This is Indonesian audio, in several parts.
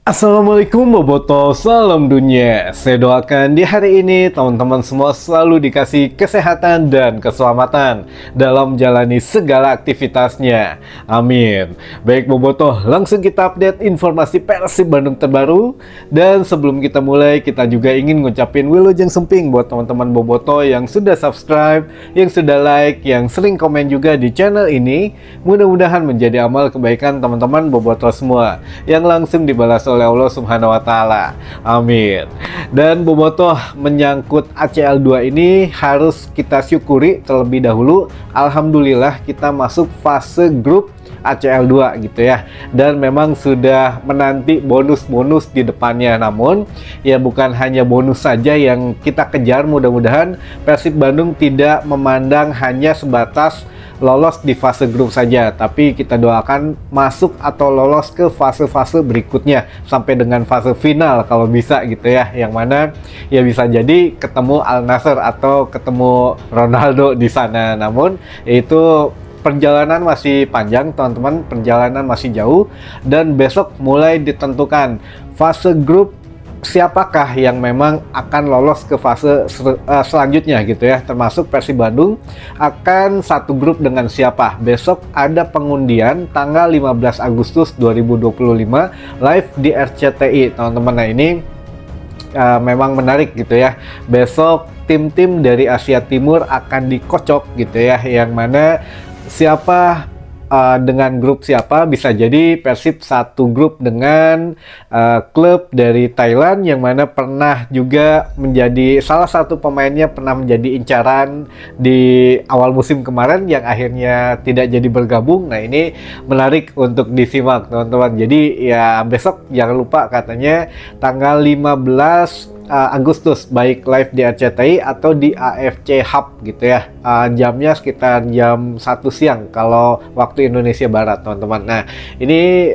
Assalamualaikum Boboto, salam dunia. Saya doakan di hari ini teman-teman semua selalu dikasih kesehatan dan keselamatan dalam menjalani segala aktivitasnya. Amin. Baik Boboto, langsung kita update informasi Persib Bandung terbaru. Dan sebelum kita mulai, kita juga ingin ngucapin wilujeng semping buat teman-teman Boboto yang sudah subscribe, yang sudah like, yang sering komen juga di channel ini. Mudah-mudahan menjadi amal kebaikan teman-teman Boboto semua yang langsung dibalas oleh Allah Subhanahu wa Ta'ala. Amin. Dan Bobotoh, menyangkut ACL 2 ini harus kita syukuri terlebih dahulu. Alhamdulillah kita masuk fase grup ACL 2 gitu ya. Dan memang sudah menanti bonus-bonus di depannya. Namun ya bukan hanya bonus saja yang kita kejar. Mudah-mudahan Persib Bandung tidak memandang hanya sebatas lolos di fase grup saja, tapi kita doakan masuk atau lolos ke fase-fase berikutnya sampai dengan fase final kalau bisa gitu ya, yang mana ya bisa jadi ketemu Al Nassr atau ketemu Ronaldo di sana. Namun itu perjalanan masih panjang teman-teman, perjalanan masih jauh, dan besok mulai ditentukan fase grup siapakah yang memang akan lolos ke fase selanjutnya gitu ya, termasuk Persib Bandung akan satu grup dengan siapa. Besok ada pengundian tanggal 15 Agustus 2025 live di RCTI teman-teman. Nah ini memang menarik gitu ya. Besok tim-tim dari Asia Timur akan dikocok gitu ya, yang mana siapa dengan grup siapa. Bisa jadi Persib satu grup dengan klub dari Thailand yang mana pernah juga menjadi salah satu pemainnya, pernah menjadi incaran di awal musim kemarin yang akhirnya tidak jadi bergabung. Nah ini menarik untuk disimak teman-teman. Jadi ya besok jangan lupa, katanya tanggal 15 Agustus baik live di RCTI atau di AFC Hub gitu ya. Jamnya sekitar jam 1 siang kalau waktu Indonesia Barat teman-teman. Nah ini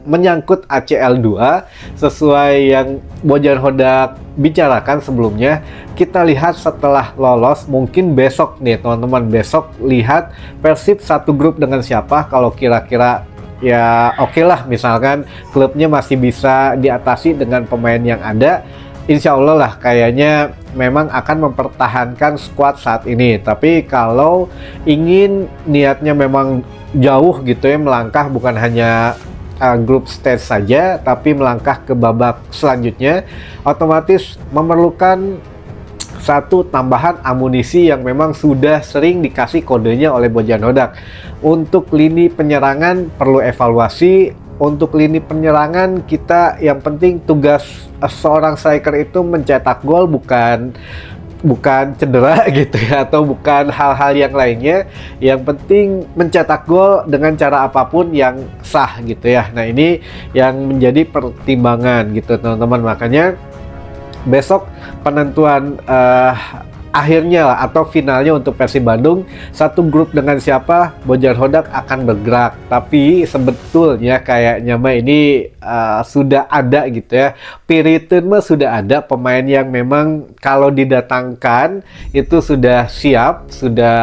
menyangkut ACL 2 sesuai yang Bojan Hodak bicarakan sebelumnya. Kita lihat setelah lolos, mungkin besok nih teman-teman, besok lihat Persib satu grup dengan siapa. Kalau kira-kira ya oke lah, misalkan klubnya masih bisa diatasi dengan pemain yang ada, insya Allah lah kayaknya memang akan mempertahankan skuad saat ini. Tapi kalau ingin niatnya memang jauh gitu ya, melangkah bukan hanya grup stage saja, tapi melangkah ke babak selanjutnya, otomatis memerlukan satu tambahan amunisi yang memang sudah sering dikasih kodenya oleh Bojan Hodak. Untuk lini penyerangan perlu evaluasi. Untuk lini penyerangan kita yang penting tugas seorang striker itu mencetak gol, bukan cedera gitu ya, atau bukan hal-hal yang lainnya. Yang penting mencetak gol dengan cara apapun yang sah gitu ya. Nah ini yang menjadi pertimbangan gitu teman-teman. Makanya besok penentuan akhirnya lah, atau finalnya untuk Persib Bandung satu grup dengan siapa, Bojan Hodak akan bergerak. Tapi sebetulnya kayaknya mah ini sudah ada gitu ya, Piriteun mah sudah ada pemain yang memang kalau didatangkan itu sudah siap, sudah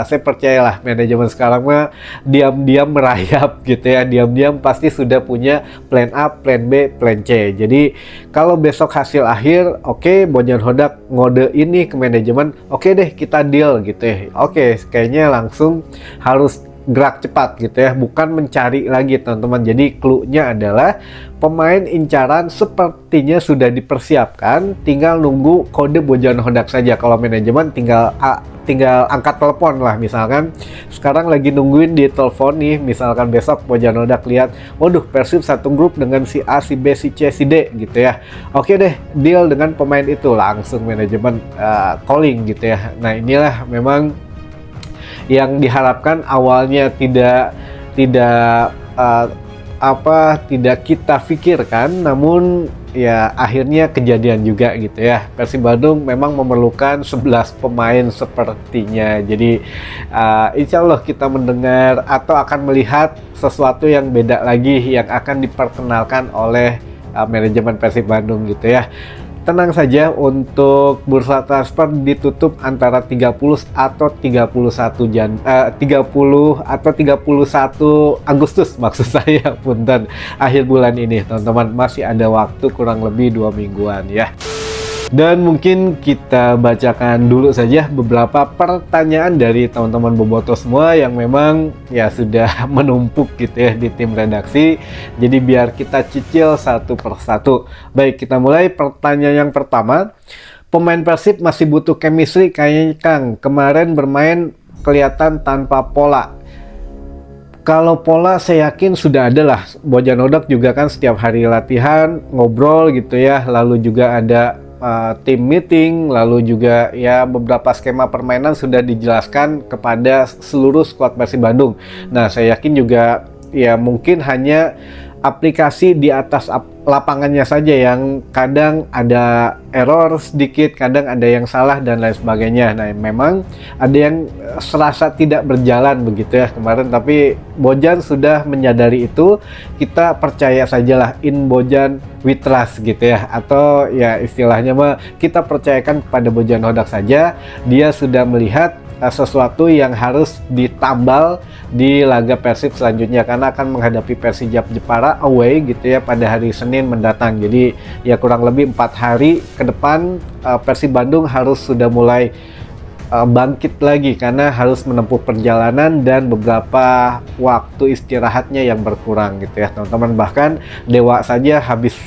saya percayalah manajemen sekarang mah diam-diam merayap gitu ya, diam-diam pasti sudah punya plan A, plan B, plan C. Jadi kalau besok hasil akhir oke, Bojan Hodak ngode ini ke manajemen, oke deh kita deal gitu ya, oke kayaknya langsung harus gerak cepat gitu ya, bukan mencari lagi teman-teman. Jadi clue-nya adalah pemain incaran sepertinya sudah dipersiapkan, tinggal nunggu kode Bojan Hodak saja. Kalau manajemen tinggal angkat telepon lah, misalkan sekarang lagi nungguin di telepon nih, misalkan besok Bojan Hodak lihat, waduh Persib satu grup dengan si A, si B, si C, si D gitu ya, oke deh deal dengan pemain itu, langsung manajemen calling gitu ya. Nah inilah memang yang diharapkan awalnya tidak kita pikirkan, namun ya akhirnya kejadian juga gitu ya. Persib Bandung memang memerlukan 11 pemain sepertinya. Jadi insya Allah kita mendengar atau akan melihat sesuatu yang beda lagi yang akan diperkenalkan oleh manajemen Persib Bandung gitu ya. tenang saja untuk bursa transfer ditutup antara 30 atau 30 atau 31 Agustus maksud saya, punten, akhir bulan ini teman-teman. Masih ada waktu kurang lebih 2 mingguan ya. Dan mungkin kita bacakan dulu saja beberapa pertanyaan dari teman-teman boboto semua yang memang ya sudah menumpuk gitu ya di tim redaksi. Jadi biar kita cicil satu persatu. Baik, kita mulai pertanyaan yang pertama. Pemain Persib masih butuh chemistry kayaknya Kang. Kemarin bermain kelihatan tanpa pola. Kalau pola saya yakin sudah ada lah. Bojan Hodak juga kan setiap hari latihan, ngobrol gitu ya. Lalu juga ada tim meeting, lalu juga ya beberapa skema permainan sudah dijelaskan kepada seluruh skuad Persib Bandung. Nah, saya yakin juga ya mungkin hanya aplikasi di atas lapangannya saja yang kadang ada error sedikit, kadang ada yang salah dan lain sebagainya. Nah, memang ada yang serasa tidak berjalan begitu ya kemarin, tapi Bojan sudah menyadari itu. Kita percaya sajalah, in Bojan we trust gitu ya, atau ya istilahnya mah kita percayakan kepada Bojan Hodak saja. Dia sudah melihat sesuatu yang harus ditambal di laga Persib selanjutnya, karena akan menghadapi Persijap Jepara away gitu ya pada hari Senin mendatang. Jadi ya kurang lebih 4 hari ke depan Persib Bandung harus sudah mulai bangkit lagi, karena harus menempuh perjalanan dan beberapa waktu istirahatnya yang berkurang gitu ya teman-teman. Bahkan Dewa saja habis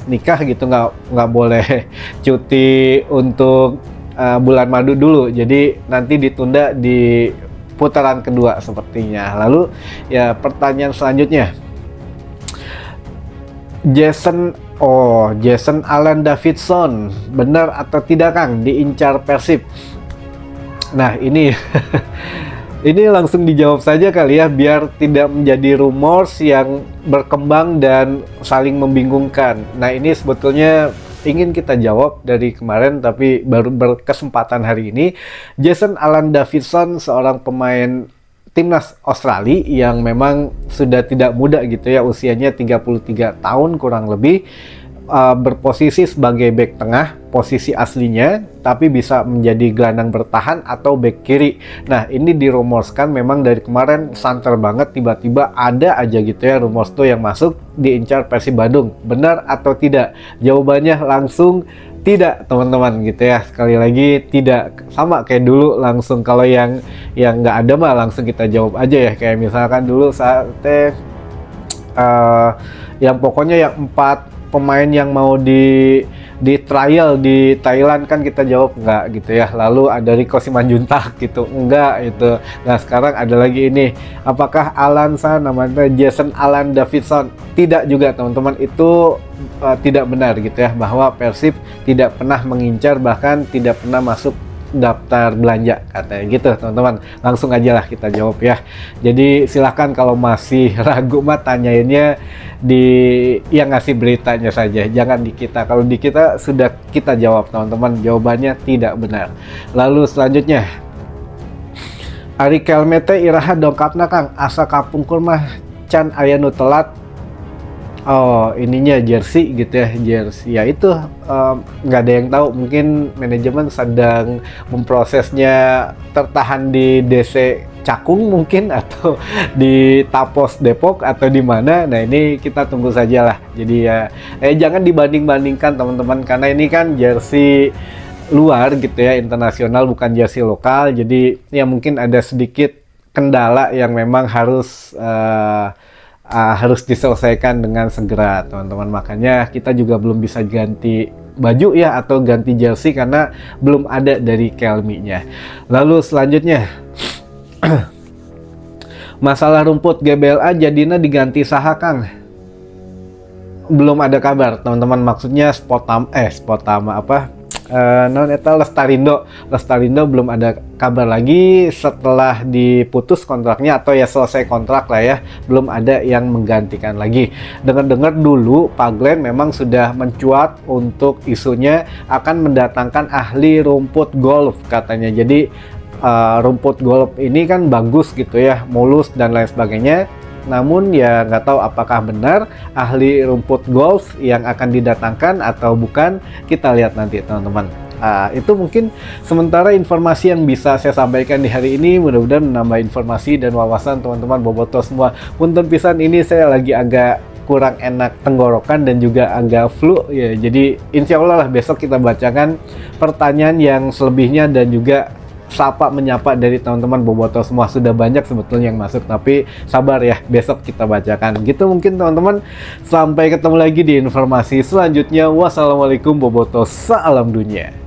nikah gitu nggak boleh cuti untuk bulan madu dulu, jadi nanti ditunda di putaran kedua sepertinya. Lalu ya pertanyaan selanjutnya, Jason Alan Davidson benar atau tidak Kang diincar Persib? Nah ini ini langsung dijawab saja kali ya, biar tidak menjadi rumors yang berkembang dan saling membingungkan. Nah ini sebetulnya ingin kita jawab dari kemarin, tapi baru berkesempatan hari ini. Jason Alan Davidson, seorang pemain timnas Australia yang memang sudah tidak muda gitu ya, usianya 33 tahun kurang lebih, berposisi sebagai bek tengah, posisi aslinya, tapi bisa menjadi gelandang bertahan atau bek kiri. Nah ini dirumorkan memang dari kemarin, santer banget, tiba-tiba ada aja gitu ya rumors tuh yang masuk diincar Persib Bandung. Benar atau tidak? Jawabannya langsung tidak teman-teman gitu ya. Sekali lagi tidak, sama kayak dulu langsung. Kalau yang nggak ada mah langsung kita jawab aja ya, kayak misalkan dulu saat yang pokoknya yang 4 pemain yang mau di trial di Thailand kan kita jawab enggak gitu ya. Lalu ada Rico Simanjuntak gitu, enggak itu. Nah sekarang ada lagi ini, apakah namanya Jason Alan Davidson? Tidak juga teman-teman, itu tidak benar gitu ya, bahwa Persib tidak pernah mengincar, bahkan tidak pernah masuk daftar belanja katanya gitu teman-teman. Langsung aja lah kita jawab ya. Jadi silahkan kalau masih ragu mah tanyainnya di yang ngasih beritanya saja, jangan di kita. Kalau di kita sudah kita jawab teman-teman, jawabannya tidak benar. Lalu selanjutnya, Ari Kelmete iraha dongkapna Kang, asa kapungkur mah can aya nu telat. Oh ininya jersey gitu ya, jersey ya itu nggak ada yang tahu, mungkin manajemen sedang memprosesnya, tertahan di DC Cakung mungkin, atau di Tapos Depok, atau di mana. Nah ini kita tunggu saja lah. Jadi ya jangan dibanding-bandingkan teman-teman, karena ini kan jersey luar gitu ya, internasional, bukan jersey lokal. Jadi ya mungkin ada sedikit kendala yang memang harus diselesaikan dengan segera teman-teman. Makanya kita juga belum bisa ganti baju ya, atau ganti jersey, karena belum ada dari Kelmi-nya. Lalu selanjutnya, masalah rumput GBLA jadinya diganti saha Kang? Belum ada kabar teman-teman, maksudnya Lestarindo belum ada kabar lagi setelah diputus kontraknya, atau ya selesai kontrak lah ya, belum ada yang menggantikan lagi. Dengar-dengar dulu Pak Glenn memang sudah mencuat untuk isunya akan mendatangkan ahli rumput golf katanya. Jadi rumput golf ini kan bagus gitu ya, mulus dan lain sebagainya. namun ya nggak tahu apakah benar ahli rumput golf yang akan didatangkan atau bukan, kita lihat nanti teman-teman. Itu mungkin sementara informasi yang bisa saya sampaikan di hari ini. Mudah-mudahan menambah informasi dan wawasan teman-teman bobotoh semua. Punten pisan, ini saya lagi agak kurang enak tenggorokan dan juga agak flu ya. Jadi insya Allah lah besok kita bacakan pertanyaan yang selebihnya dan juga sapa menyapa dari teman-teman bobotoh semua. Sudah banyak sebetulnya yang masuk, tapi sabar ya, besok kita bacakan. Gitu mungkin teman-teman. Sampai ketemu lagi di informasi selanjutnya. Wassalamualaikum bobotoh, salam dunia.